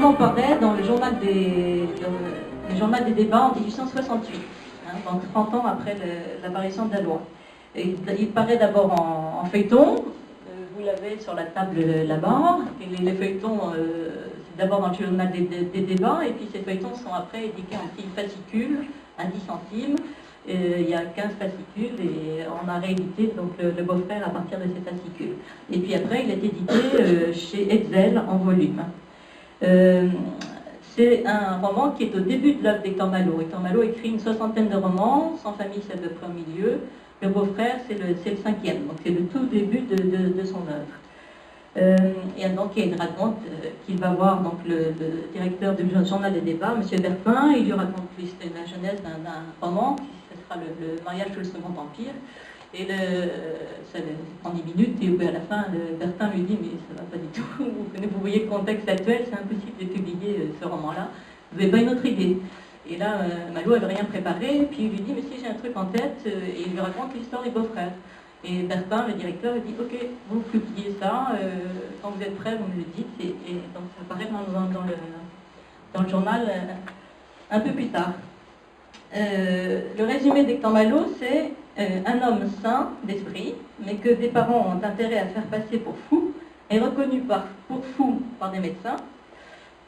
roman paraît dans le journal des débats en 1868, donc 30 ans après l'apparition de la loi. Et il paraît d'abord en feuilleton, vous l'avez sur la table là-bas, et les feuilletons, c'est d'abord dans le journal des débats, et puis ces feuilletons sont après édités en petits fascicules, à 10 centimes. Il y a 15 fascicules et on a réédité donc, le beau-frère à partir de ces fascicules. Et puis après, il est édité chez Hetzel en volume. C'est un roman qui est au début de l'œuvre d'Hector Malot. Hector Malot écrit une soixantaine de romans, Sans famille, c'est le premier milieu. Le beau-frère, c'est le 5e, donc c'est le tout début de son œuvre. Et donc il raconte qu'il va voir donc, le directeur du journal des débats, M. Bertin, et il lui raconte la genèse d'un roman, ce sera le mariage sous le Second Empire. Et ça prend 10 minutes, et à la fin, Bertin lui dit, mais ça va pas du tout, vous voyez le contexte actuel, c'est impossible de publier ce roman-là, vous n'avez pas une autre idée. Et là, Malot n'avait rien préparé, et puis il lui dit, mais si j'ai un truc en tête, et il lui raconte l'histoire des beaux-frères. Et Bertin, le directeur, lui dit, ok, vous publiez ça, quand vous êtes prêt, vous me le dites, et donc ça apparaît dans le journal un peu plus tard. Le résumé d'Hector Malot, c'est un homme sain d'esprit, mais que des parents ont intérêt à faire passer pour fou, est reconnu pour fou par des médecins,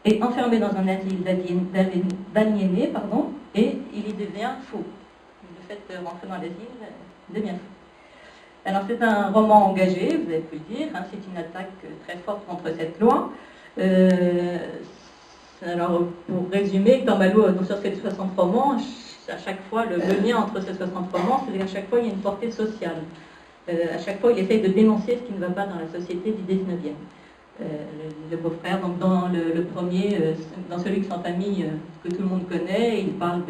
est enfermé dans un asile d'aliénés, et il y devient fou. Le fait de rentrer dans l'asile devient fou. Alors c'est un roman engagé, vous avez pu le dire, c'est une attaque très forte contre cette loi. Alors pour résumer, Hector Malot, sur ces 60 romans, à chaque fois, le lien entre ces 60 romans, c'est qu'à chaque fois il y a une portée sociale. À chaque fois il essaye de dénoncer ce qui ne va pas dans la société du 19e. Le beau-frère, donc dans le premier, dans celui de Sans famille que tout le monde connaît, il parle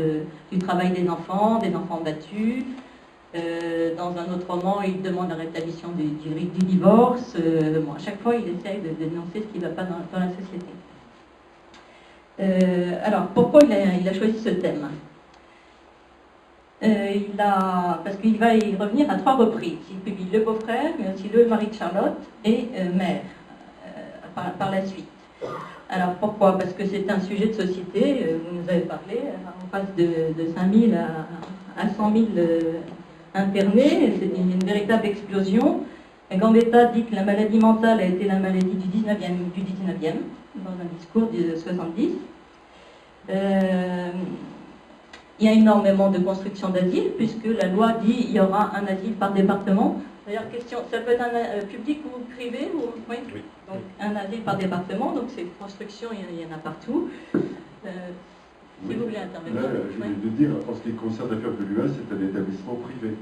du travail des enfants battus. Dans un autre roman, il demande la rétablissement du divorce. À chaque fois, il essaye de dénoncer ce qui ne va pas dans la société. Alors, pourquoi il a choisi ce thème ? Parce qu'il va y revenir à 3 reprises. Il publie Le beau-frère, mais aussi Le mari de Charlotte et Mère, par la suite. Alors pourquoi ? Parce que c'est un sujet de société, vous nous avez parlé, on passe de 5000 à 100 000 internés, c'est une véritable explosion. Gambetta dit que la maladie mentale a été la maladie du 19e dans un discours de 70. Il y a énormément de construction d'asile, puisque la loi dit qu'il y aura un asile par département. D'ailleurs, question, ça peut être un public ou privé ou, oui. Donc, un asile par département, donc c'est construction, il y en a partout. Si vous voulez intervenir. Là, je voulais te dire, en ce qui concerne l'affaire de l'UA, c'est un établissement privé.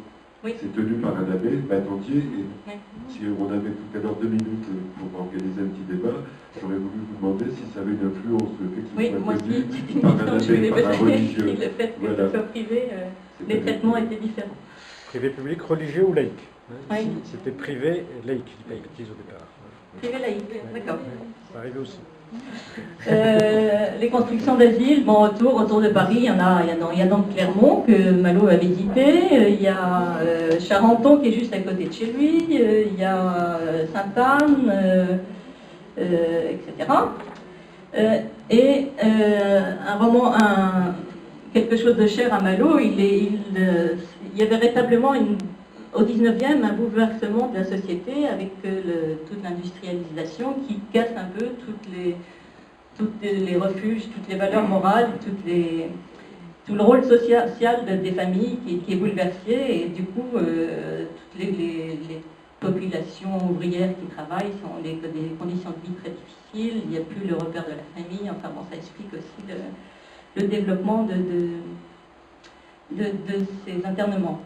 Oui. C'est tenu par un abbé, bâtonnier, et si on avait tout à l'heure 2 minutes pour organiser un petit débat, j'aurais voulu vous demander si ça avait une influence, le fait que ce soit tenu par un abbé, par un religieux. Le fait que ce soit privé, les traitements étaient différents. Privé public, religieux ou laïque ? Oui. C'était privé et laïque, ils disent au départ. Privé laïque, d'accord. Ça arrive aussi. Les constructions d'asile, autour de Paris, il y a donc Clermont que Malot a visité, il y a Charenton qui est juste à côté de chez lui, il y a Sainte-Anne, etc. Et quelque chose de cher à Malot, il y avait véritablement au 19e un bouleversement de la société avec toute l'industrialisation qui casse un peu tous les refuges, toutes les valeurs morales, tout le rôle social des familles qui est bouleversé, et du coup toutes les populations ouvrières qui travaillent sont des conditions de vie très difficiles, il n'y a plus le repère de la famille, enfin bon, ça explique aussi le développement de ces internements.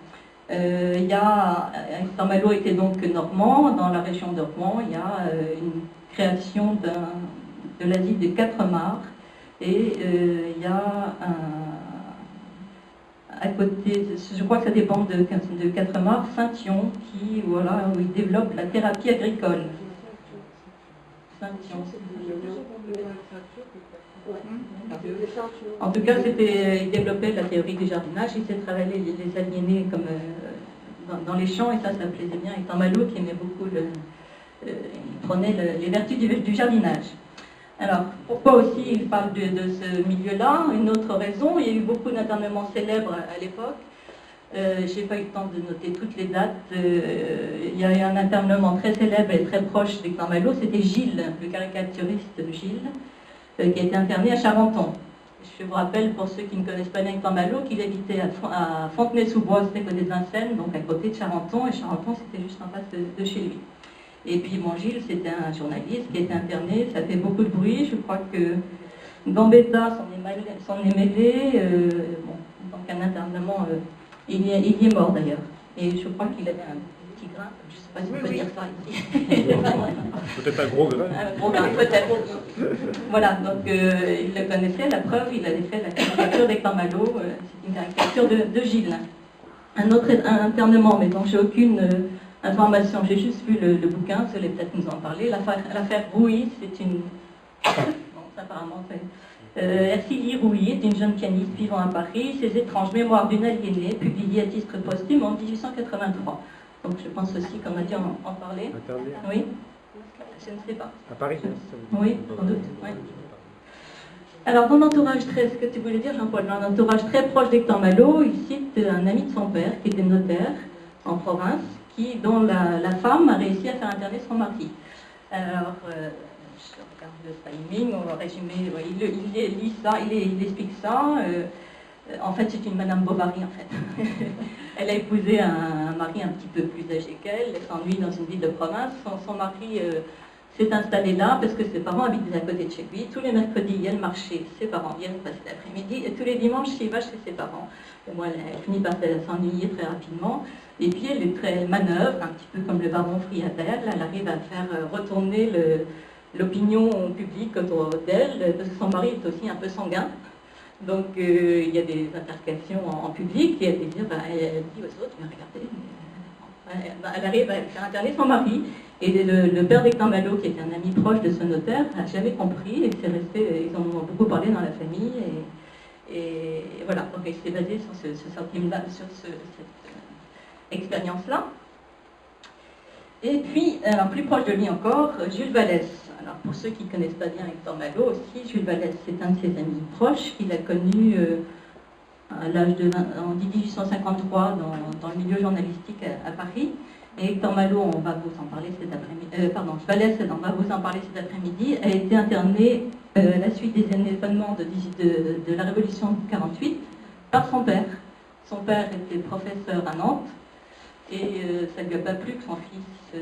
Hector Malot était donc normand, dans la région de Rouen, il y a une création de l'asile de 4 mares, et il y a à côté, je crois que ça dépend de 4 mares, Saint-Yon, où il développe la thérapie agricole. Saint-Yon. En tout cas, il développait la théorie du jardinage, il s'est travaillé les aliénés comme dans les champs, et ça plaisait bien. Hector Malot qui aimait beaucoup, il prenait les vertus du jardinage. Alors, pourquoi aussi il parle de ce milieu-là? Une autre raison, il y a eu beaucoup d'internements célèbres à l'époque. Je n'ai pas eu le temps de noter toutes les dates. Il y a eu un internement très célèbre et très proche d'Hector Malot, c'était Gilles, le caricaturiste Gilles, qui a été interné à Charenton. Je vous rappelle, pour ceux qui ne connaissent pas Hector Malot, qu'il habitait à Fontenay-sous-Bois, c'était côté de Vincennes, donc à côté de Charenton, et Charenton c'était juste en face de chez lui. Et puis bon, Gilles, c'était un journaliste qui a été interné, ça fait beaucoup de bruit, je crois que Gambetta s'en est mêlé, donc un internement... Il y est mort d'ailleurs. Et je crois qu'il avait un petit grain. Je ne sais pas si on peut dire ça ici. Peut-être un gros grain. Un gros grain, peut-être. Voilà, donc il le connaissait, la preuve, il avait fait la caricature d'Hector Malot. C'est une caricature de Gilles. Un autre internement, mais dont j'ai aucune information. J'ai juste vu le bouquin, vous allez peut-être nous en parler. L'affaire Rouy, c'est une... Bon, apparemment, c'est... Ercilie Rouy est une jeune pianiste vivant à Paris. Ses étranges mémoires d'une aliénée, publiées à titre posthume en 1883. Donc je pense aussi qu'on a dû en parler. Oui. Je ne sais pas. À Paris, oui, sans doute. Oui. Alors dans l'entourage très, ce que tu voulais dire Jean-Paul, dans l'entourage très proche d'Hector Malot, il cite un ami de son père qui était notaire en province, dont la femme a réussi à faire interner son mari. Alors je regarde le timing, on va résumer, il lit ça, il explique ça. En fait, c'est une Madame Bovary, en fait. Elle a épousé un mari un petit peu plus âgé qu'elle, elle s'ennuie dans une ville de province. Son mari s'est installé là parce que ses parents habitent à côté de chez lui. Tous les mercredis, il y a le marché, ses parents viennent passer l'après-midi, et tous les dimanches, il va chez ses parents. Et moi, elle finit par s'ennuyer très rapidement. Et puis, elle manœuvre, un petit peu comme le baron Friadel. Elle arrive à faire retourner l'opinion publique autour d'elle, parce que son mari est aussi un peu sanguin. Donc il y a des altercations en public, et elle dit aux autres, mais regardez, elle arrive à faire interner son mari. Et le père d'Hector Malot, qui était un ami proche de ce notaire, n'a jamais compris, et c'est resté, ils en ont beaucoup parlé dans la famille, et voilà, donc il s'est basé sur ce sentiment-là, sur cette expérience-là. Et puis, alors plus proche de lui encore, Jules Vallès. Alors pour ceux qui ne connaissent pas bien Hector Malot aussi, Jules Vallès, c'est un de ses amis proches qu'il a connu à l'âge de en 1853 dans le milieu journalistique à Paris. Et Hector Malot, on va vous en parler cet après-midi, Vallès, on va vous en parler cet après-midi, a été interné à la suite des événements de la Révolution de 1948 par son père. Son père était professeur à Nantes. Et ça ne lui a pas plu que son fils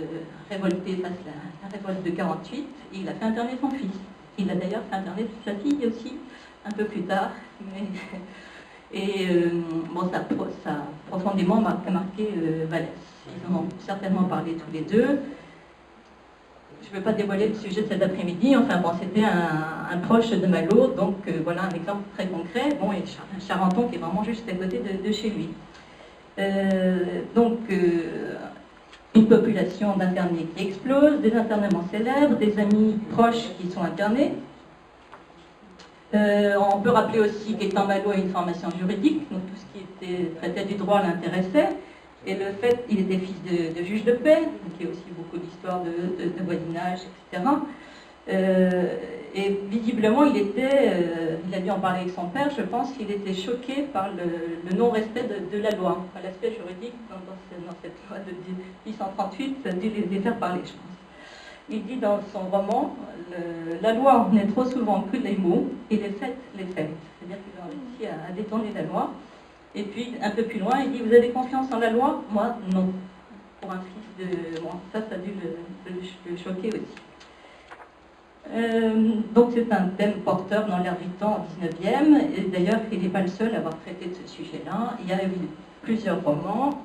révolté face à la révolte de 1948. Il a fait interner son fils. Il a d'ailleurs fait interner sa fille aussi, un peu plus tard. Ça a profondément marqué Vallès. Ils en ont certainement parlé tous les deux. Je ne veux pas dévoiler le sujet de cet après-midi. Enfin bon, c'était un proche de Malot. Donc voilà un exemple très concret. Bon, et Charenton qui est vraiment juste à côté de chez lui. Une population d'internés qui explose, des internements célèbres, des amis proches qui sont internés. On peut rappeler aussi qu'Hector Malot a une formation juridique, donc tout ce qui traitait du droit l'intéressait. Et le fait qu'il était fils de juge de paix, donc il y a aussi beaucoup d'histoires de voisinage, etc. Et visiblement, il a dû en parler avec son père, je pense qu'il était choqué par le non-respect de la loi. Enfin, l'aspect juridique dans cette loi de 1838, ça a dû les faire parler, je pense. Il dit dans son roman, la loi en est trop souvent que les mots, et les faits les faits. C'est-à-dire qu'il a réussi à détourner la loi. Et puis, un peu plus loin, il dit, vous avez confiance en la loi? Moi, non. Pour un fils de moi. Ça a dû le choquer aussi. Donc c'est un thème porteur dans l'air du temps au 19e, et d'ailleurs il n'est pas le seul à avoir traité de ce sujet-là. Il y a eu plusieurs romans,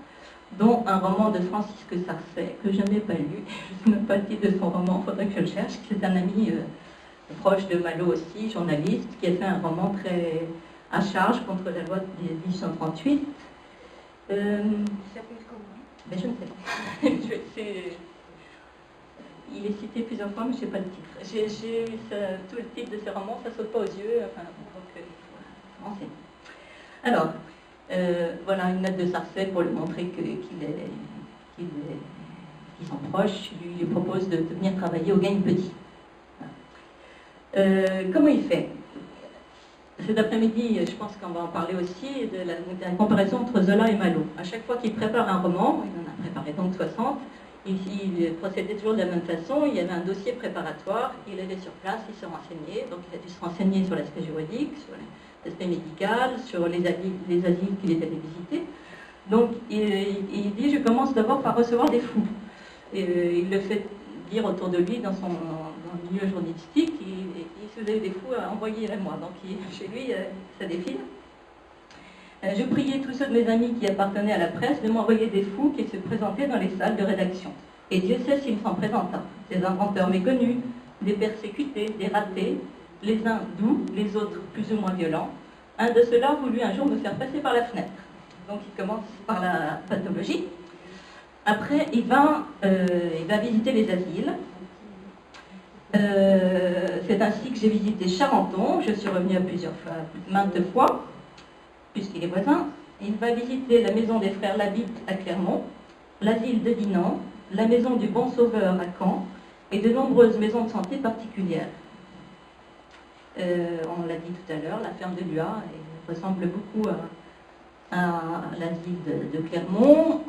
dont un roman de Francisque Sarcey, que je n'ai pas lu, je ne sais même pas le titre de son roman, il faudrait que je le cherche. C'est un ami proche de Malot aussi, journaliste, qui a fait un roman très à charge contre la loi de 1838. Il s'appelle comment? Je ne sais pas. Il est cité plusieurs fois, mais je ne sais pas le titre. J'ai tout le titre de ces romans, ça ne saute pas aux yeux, enfin, donc il faut renseigner. Alors, voilà une note de Sarcey pour lui montrer qu'ils sont proches. Lui propose de venir travailler au Gagne Petit. Comment il fait? Cet après-midi, je pense qu'on va en parler aussi, de la comparaison entre Zola et Malo. À chaque fois qu'il prépare un roman, il en a préparé donc 60, il procédait toujours de la même façon. Il y avait un dossier préparatoire, il allait sur place, il se renseignait. Donc il a dû se renseigner sur l'aspect juridique, sur l'aspect médical, sur les asiles qu'il était allé visiter. Donc il dit, je commence d'abord par recevoir des fous. Et il le fait dire autour de lui dans le milieu journalistique. Si vous avez des fous, envoyez-les moi. Donc chez lui, ça défile. Je priais tous ceux de mes amis qui appartenaient à la presse de m'envoyer des fous qui se présentaient dans les salles de rédaction. Et Dieu sait s'ils s'en présenta. Des inventeurs méconnus, des persécutés, des ratés, les uns doux, les autres plus ou moins violents. Un de ceux-là voulut un jour me faire passer par la fenêtre. Donc il commence par la pathologie. Après, il va visiter les asiles. C'est ainsi que j'ai visité Charenton. Je suis revenue à maintes fois, puisqu'il est voisin. Il va visiter la maison des frères Labitte à Clermont, l'asile de Dinan, la maison du Bon Sauveur à Caen et de nombreuses maisons de santé particulières. On l'a dit tout à l'heure, la ferme de Lua ressemble beaucoup à l'asile de Clermont.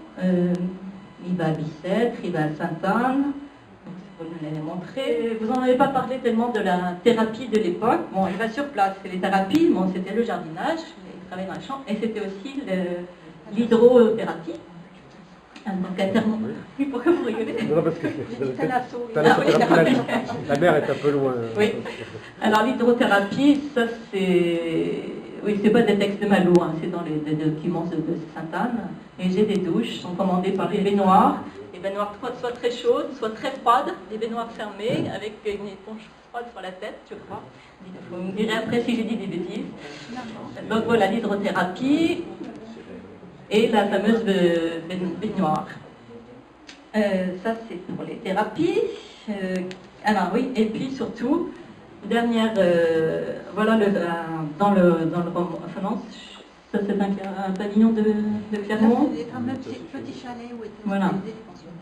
Il va à Bicêtre, il va à Sainte-Anne. Vous nous l'avez montré. Vous n'en avez pas parlé tellement de la thérapie de l'époque. Bon, il va sur place. Les thérapies, bon, c'était le jardinage, il travaillait dans le champ, et c'était aussi l'hydrothérapie. Donc, à Clermont. Oui, pourquoi vous rigolez? Non, parce que la mer est un peu loin. Oui. Alors, l'hydrothérapie, ça, c'est... Oui, c'est pas des textes de Malo, hein, c'est dans les documents de Sainte-Anne. Et j'ai des douches, sont commandées par les baignoires. Les baignoires soit très chaudes, soit très froides, des baignoires fermées, avec une éponge froide sur la tête, je crois. Vous me direz après si j'ai dit des bêtises. Donc voilà, l'hydrothérapie et la fameuse baignoire. Ça, c'est pour les thérapies. Alors oui, et puis surtout, dernière, voilà, dans le roman, enfin non, ça c'est un pavillon de Clermont. C'est un petit chalet où était voilà.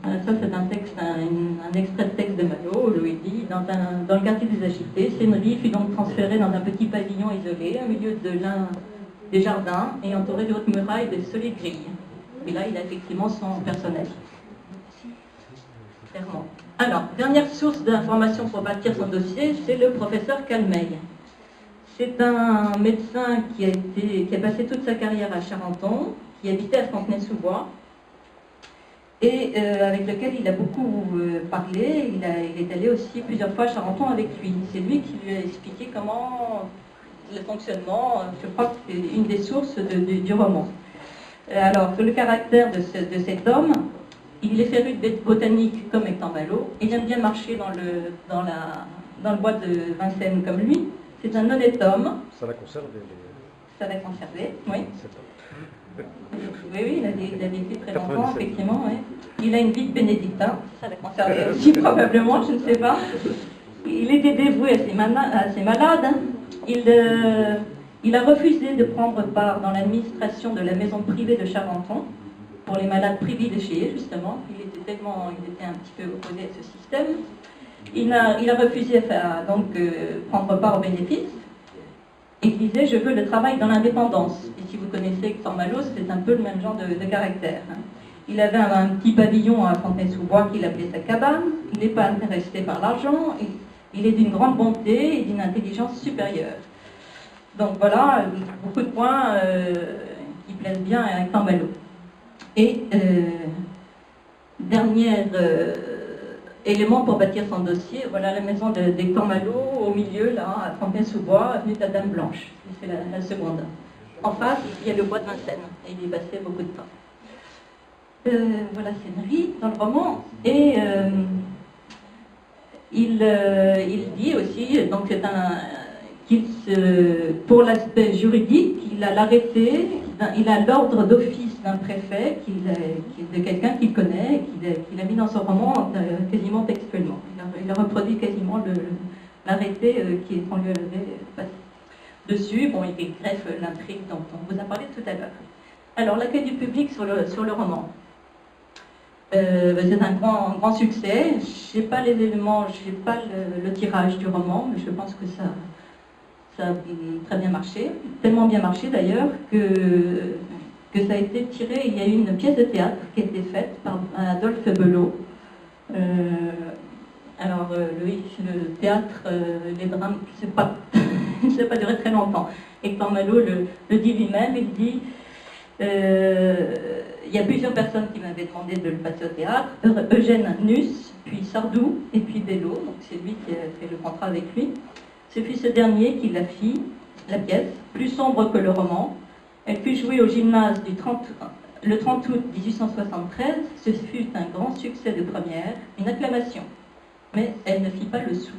Ça c'est un texte, un extrait de texte de Malo, où il dit, dans le quartier des Agités, Sémery fut donc transféré dans un petit pavillon isolé, au milieu de l'un des jardins, et entouré de hautes murailles et de solides grilles. Et là, il a effectivement son personnel. Clairement. Alors, dernière source d'information pour bâtir son dossier, c'est le professeur Calmeil. C'est un médecin qui a passé toute sa carrière à Charenton, qui habitait à Fontenay-sous-Bois, et avec lequel il a beaucoup parlé. Il est allé aussi plusieurs fois à Charenton avec lui. C'est lui qui lui a expliqué comment le fonctionnement, je crois que c'est une des sources du roman. Alors, le caractère de cet homme, il est féru de botanique comme étant Malo. Il aime bien marcher dans le bois de Vincennes comme lui. C'est un honnête homme. Ça l'a conservé. Ça l'a conservé, oui. Oui, il a vécu très longtemps, effectivement. Oui. Il a une vie de bénédictin. Ça l'a conservé aussi, probablement, je ne sais pas. Il était dévoué à ses malades. Il a refusé de prendre part dans l'administration de la maison privée de Charenton pour les malades privilégiés, justement. Il était un petit peu opposé à ce système. Il a refusé donc prendre part aux bénéfices. Il disait, je veux le travail dans l'indépendance. Et si vous connaissez Hector Malo, c'est un peu le même genre de caractère. Hein. Il avait un petit pavillon à Fontenay-sous-Bois qu'il appelait sa cabane. Il n'est pas intéressé par l'argent. Il est d'une grande bonté et d'une intelligence supérieure. Donc voilà, beaucoup de points qui plaisent bien à Hector Malo. Et dernier élément pour bâtir son dossier, voilà la maison d'Hector Malo, au milieu, là, à Fontenay-sous-Bois, avenue de la Dame Blanche. C'est la seconde. En face, il y a le bois de Vincennes, et il y passait beaucoup de temps. Voilà Sémery dans le roman, et il dit aussi, donc pour l'aspect juridique, il a l'arrêté, il a l'ordre d'office d'un préfet, de quelqu'un qu'il connaît, qu'il a mis dans son roman quasiment textuellement. Il a reproduit quasiment l'arrêté qu'on lui avait passé dessus. Bon, il greffe l'intrigue dont on vous a parlé tout à l'heure. Alors, l'accueil du public sur le roman. C'est un grand succès. Je n'ai pas les éléments, je n'ai pas le tirage du roman, mais je pense que ça a très bien marché. Tellement bien marché d'ailleurs que ça a été tiré. Il y a eu une pièce de théâtre qui a été faite par Adolphe Belot. Le théâtre, les drames, ça n'a pas duré très longtemps. Hector Malot le dit lui-même, il dit il y a plusieurs personnes qui m'avaient demandé de le passer au théâtre, Eugène Nuss, puis Sardou, et puis Bello, donc c'est lui qui a fait le contrat avec lui. Ce fut ce dernier qui la fit, la pièce, plus sombre que le roman. Elle fut jouée au gymnase le 30 août 1873, ce fut un grand succès de première, une acclamation. Mais elle ne fit pas le sou.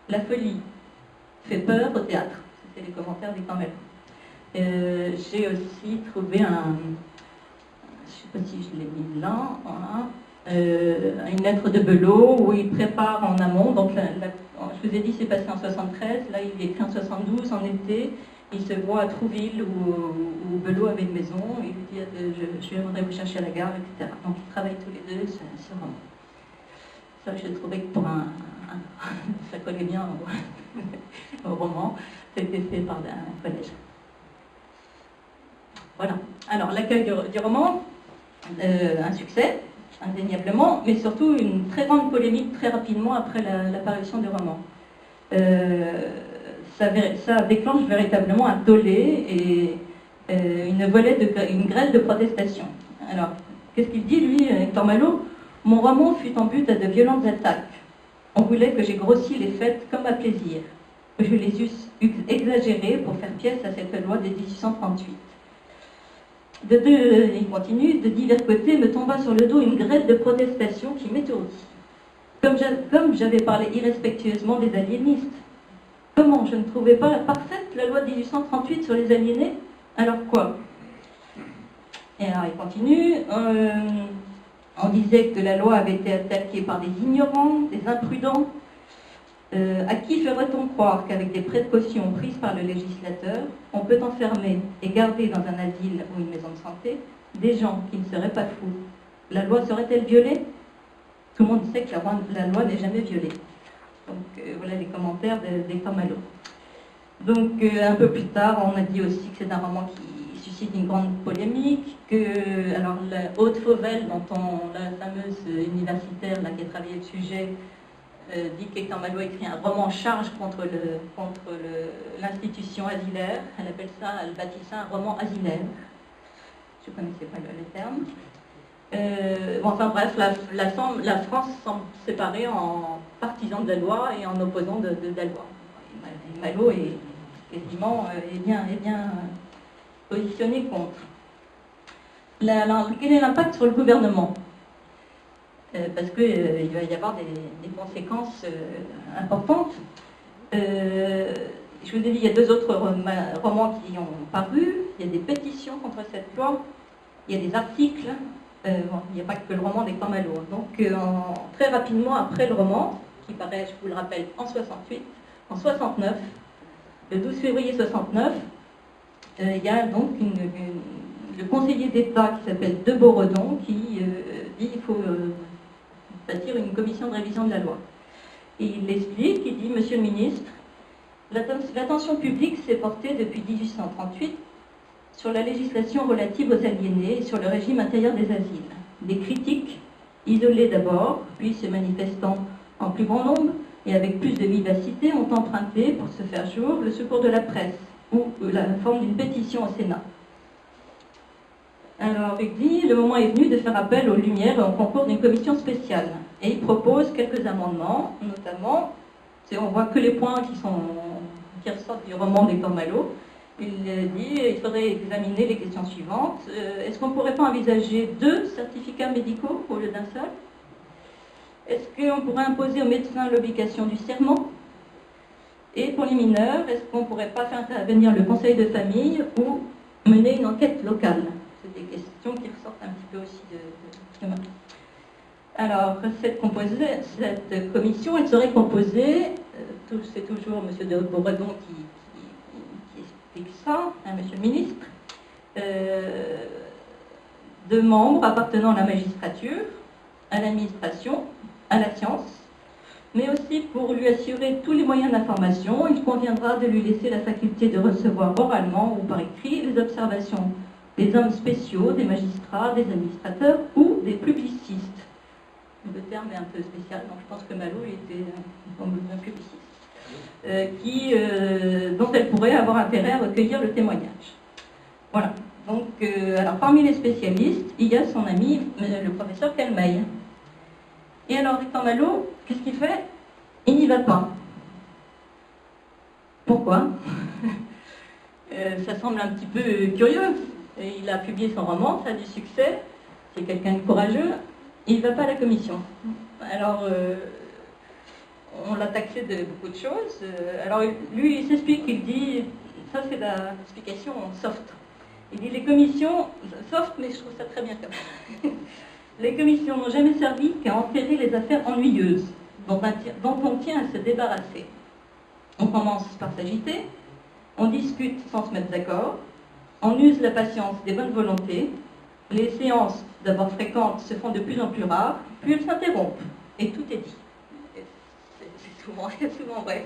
La folie fait peur au théâtre. C'était les commentaires d'Hector Malot. J'ai aussi trouvé je ne sais pas si je l'ai mis là, voilà, une lettre de Belot où il prépare en amont, donc je vous ai dit c'est passé en 73, là il est écrit en 72, en été, il se voit à Trouville où Belot avait une maison, il lui dit je viendrai vous chercher à la gare, etc. Donc ils travaillent tous les deux, c'est roman. Ça j'ai trouvé que pour ça collait bien au roman, c'était fait par un collège. Voilà. Alors, l'accueil du roman, un succès, indéniablement, mais surtout une très grande polémique très rapidement après l'apparition du roman. Ça déclenche véritablement un tollé et une grêle de protestation. Alors, qu'est-ce qu'il dit, lui, Hector Malot ? Mon roman fut en but à de violentes attaques. On voulait que j'ai grossi les faits comme à plaisir, que je les eusse exagérés pour faire pièce à cette loi de 1838. Il continue, de divers côtés me tomba sur le dos une grêle de protestation qui m'étourdit. Comme j'avais parlé irrespectueusement des aliénistes. Comment je ne trouvais pas parfaite la loi de 1838 sur les aliénés? Alors quoi? Et alors il continue, on disait que la loi avait été attaquée par des ignorants, des imprudents. À qui ferait-on croire qu'avec des précautions prises par le législateur, on peut enfermer et garder dans un asile ou une maison de santé des gens qui ne seraient pas fous? La loi serait-elle violée? Tout le monde sait que la loi n'est jamais violée. Donc voilà les commentaires d'Hector Malot. Donc un peu plus tard, on a dit aussi que c'est un roman qui suscite une grande polémique, que alors la Haute Fauvel, la fameuse universitaire là, qui a travaillé le sujet, dit qu'Hector Malot a écrit un roman charge contre l'institution asilaire. Elle bâtit ça un roman asilaire. Je ne connaissais pas le terme. Enfin bref, la France semble séparée en partisans de la loi et en opposants de la loi. Et Malot est quasiment bien positionné contre. Quel est l'impact sur le gouvernement? Parce qu'il va y avoir des conséquences importantes. Je vous ai dit, il y a deux autres romans qui ont paru. Il y a des pétitions contre cette loi. Il y a des articles. Il n'y a pas que le roman d'Hector Malot. Donc, très rapidement après le roman, qui paraît, je vous le rappelle, en 68, en 69, le 12 février 69, il y a donc le conseiller d'État qui s'appelle de Boredon qui dit qu'il faut bâtir une commission de révision de la loi. Et il l'explique, il dit, Monsieur le ministre, l'attention publique s'est portée depuis 1838 sur la législation relative aux aliénés et sur le régime intérieur des asiles. Des critiques, isolées d'abord, puis se manifestant en plus grand nombre et avec plus de vivacité, ont emprunté, pour se faire jour, le secours de la presse ou la forme d'une pétition au Sénat. Alors, il dit, le moment est venu de faire appel aux Lumières et au concours d'une commission spéciale. Et il propose quelques amendements, notamment, on voit que les points qui ressortent du roman d'Hector Malot. Il dit qu'il faudrait examiner les questions suivantes. Est-ce qu'on ne pourrait pas envisager 2 certificats médicaux au lieu d'un seul? Est-ce qu'on pourrait imposer aux médecins l'obligation du serment? Et pour les mineurs, est-ce qu'on ne pourrait pas faire intervenir le conseil de famille ou mener une enquête locale? C'est des questions qui ressortent un petit peu aussi de Alors, cette commission, elle serait composée, c'est toujours M. de Boredon qui explique ça, hein, Monsieur le ministre, de membres appartenant à la magistrature, à l'administration, à la science, mais aussi pour lui assurer tous les moyens d'information, il conviendra de lui laisser la faculté de recevoir oralement ou par écrit les observations des hommes spéciaux, des magistrats, des administrateurs ou des publicistes. Le terme est un peu spécial, donc je pense que Malo était un publiciste, dont elle pourrait avoir intérêt à recueillir le témoignage. Voilà. Donc, alors parmi les spécialistes, il y a son ami, le professeur Calmeil. Et alors, Hector Malo, qu'est-ce qu'il fait? Il n'y va pas. Pourquoi? Ça semble un petit peu curieux. Il a publié son roman, ça a du succès, c'est quelqu'un de courageux, il ne va pas à la commission. Alors, on l'a taxé de beaucoup de choses. Alors, lui, il s'explique, il dit, ça c'est l'explication soft. Il dit, les commissions, soft, mais je trouve ça très bien quand même. Les commissions n'ont jamais servi qu'à enterrer les affaires ennuyeuses, dont on tient à se débarrasser. On commence par s'agiter, on discute sans se mettre d'accord, on use la patience des bonnes volontés, les séances, d'abord fréquentes, se font de plus en plus rares, puis elles s'interrompent, et tout est dit. C'est souvent vrai.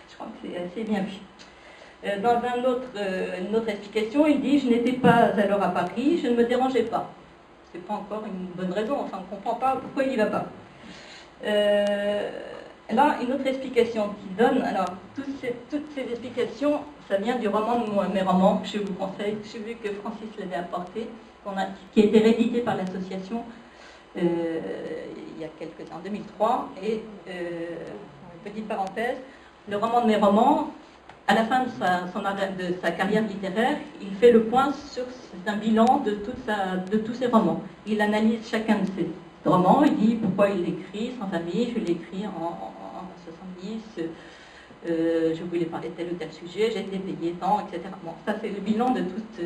Je crois que c'est assez bien vu. Dans une autre explication, il dit « Je n'étais pas alors à Paris, je ne me dérangeais pas ». Ce n'est pas encore une bonne raison, enfin on ne comprend pas pourquoi il n'y va pas. Là, une autre explication qu'il donne, alors toutes ces explications, ça vient du roman de mes romans, que je vous conseille, j'ai vu que Francis l'avait apporté, qui a été réédité par l'association il y a quelques temps, en 2003, et petite parenthèse, le roman de mes romans, à la fin de sa carrière littéraire, il fait le point sur un bilan de tous ses romans. Il analyse chacun de ses romans, il dit pourquoi il l'écrit, Sans famille, je l'ai écrit en 70, je voulais parler de tel ou tel sujet, j'ai été payé tant, etc. Bon, ça c'est le bilan de toute